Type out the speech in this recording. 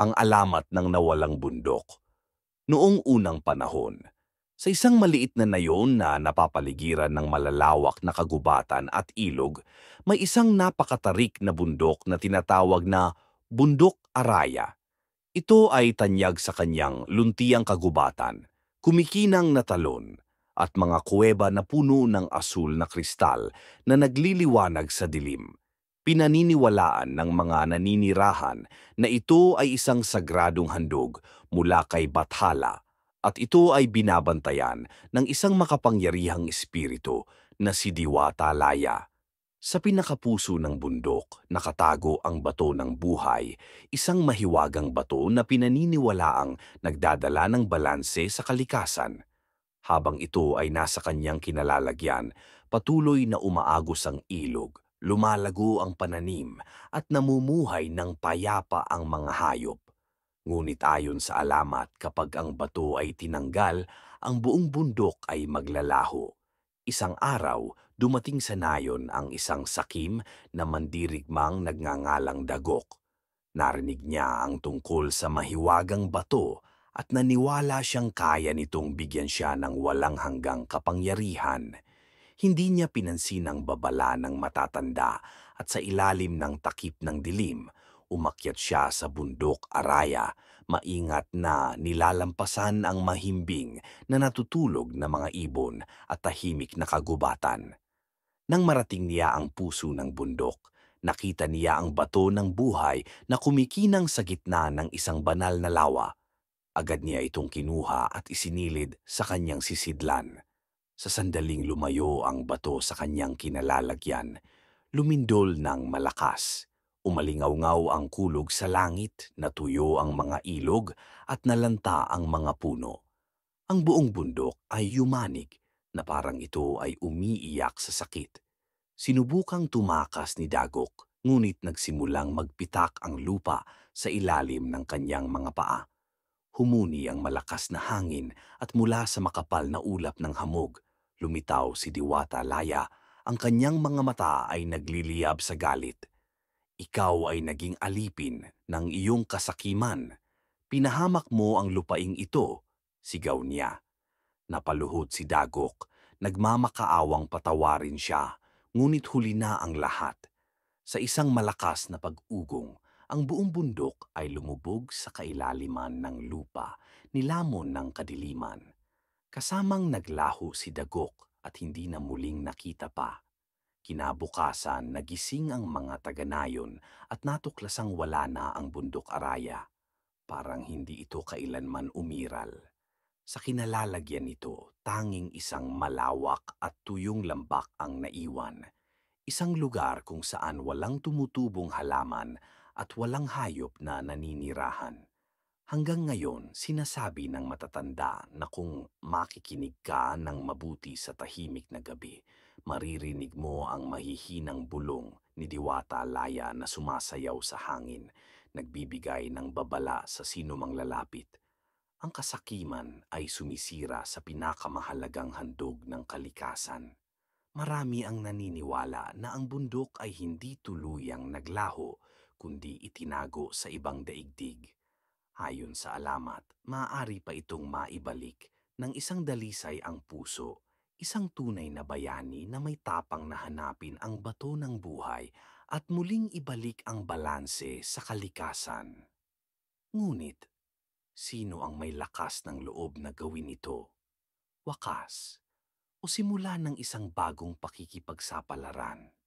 ang alamat ng nawalang bundok. Noong unang panahon, sa isang maliit na nayon na napapaligiran ng malalawak na kagubatan at ilog, may isang napakatarik na bundok na tinatawag na Bundok Araya. Ito ay tanyag sa kanyang luntiang kagubatan, kumikinang na talon, at mga kuweba na puno ng asul na kristal na nagliliwanag sa dilim. Pinaniniwalaan ng mga naninirahan na ito ay isang sagradong handog mula kay Bathala at ito ay binabantayan ng isang makapangyarihang espiritu na si Diwata Laya. Sa pinakapuso ng bundok, nakatago ang bato ng buhay, isang mahiwagang bato na pinaniniwalaang nagdadala ng balanse sa kalikasan. Habang ito ay nasa kanyang kinalalagyan, patuloy na umaagos ang ilog, lumalago ang pananim, at namumuhay ng payapa ang mga hayop. Ngunit ayon sa alamat, kapag ang bato ay tinanggal, ang buong bundok ay maglalaho. Isang araw, dumating sa nayon ang isang sakim na mandirigmang nagngangalang Dagok. Narinig niya ang tungkol sa mahiwagang bato at naniwala siyang kaya nitong bigyan siya ng walang hanggang kapangyarihan. Hindi niya pinansin ang babala ng matatanda at sa ilalim ng takip ng dilim, umakyat siya sa bundok Araya, maingat na nilalampasan ang mahimbing na natutulog na mga ibon at tahimik na kagubatan. Nang marating niya ang puso ng bundok, nakita niya ang bato ng buhay na kumikinang sa gitna ng isang banal na lawa. Agad niya itong kinuha at isinilid sa kanyang sisidlan. Sa sandaling lumayo ang bato sa kanyang kinalalagyan, lumindol ng malakas. Umalingaw-ngaw ang kulog sa langit, natuyo ang mga ilog at nalanta ang mga puno. Ang buong bundok ay yumanig na parang ito ay umiiyak sa sakit. Sinubukang tumakas ni Dagok, ngunit nagsimulang magpitak ang lupa sa ilalim ng kanyang mga paa. Humuni ang malakas na hangin at mula sa makapal na ulap ng hamog, lumitaw si Diwata Laya. Ang kanyang mga mata ay nagliliyab sa galit. Ikaw ay naging alipin ng iyong kasakiman. Pinahamak mo ang lupaing ito, sigaw niya. Napaluhod si Dagok, nagmamakaawang patawarin siya, ngunit huli na ang lahat. Sa isang malakas na pag-ugong, ang buong bundok ay lumubog sa kailaliman ng lupa, nilamon ng kadiliman. Kasamang naglaho si Dagok at hindi na muling nakita pa. Kinabukasan, nagising ang mga taga-nayon at natuklasang wala na ang bundok Araya. Parang hindi ito kailanman umiral. Sa kinalalagyan nito, tanging isang malawak at tuyong lambak ang naiwan. Isang lugar kung saan walang tumutubong halaman at walang hayop na naninirahan. Hanggang ngayon, sinasabi ng matatanda na kung makikinig ka ng mabuti sa tahimik na gabi, maririnig mo ang mahihinang bulong ni Diwata Laya na sumasayaw sa hangin, nagbibigay ng babala sa sinumang lalapit. Ang kasakiman ay sumisira sa pinakamahalagang handog ng kalikasan. Marami ang naniniwala na ang bundok ay hindi tuluyang naglaho, kundi itinago sa ibang daigdig. Ayon sa alamat, maaari pa itong maibalik ng isang dalisay ang puso, isang tunay na bayani na may tapang na hanapin ang bato ng buhay at muling ibalik ang balanse sa kalikasan. Ngunit, sino ang may lakas ng loob na gawin ito? Wakas o simula ng isang bagong pakikipagsapalaran?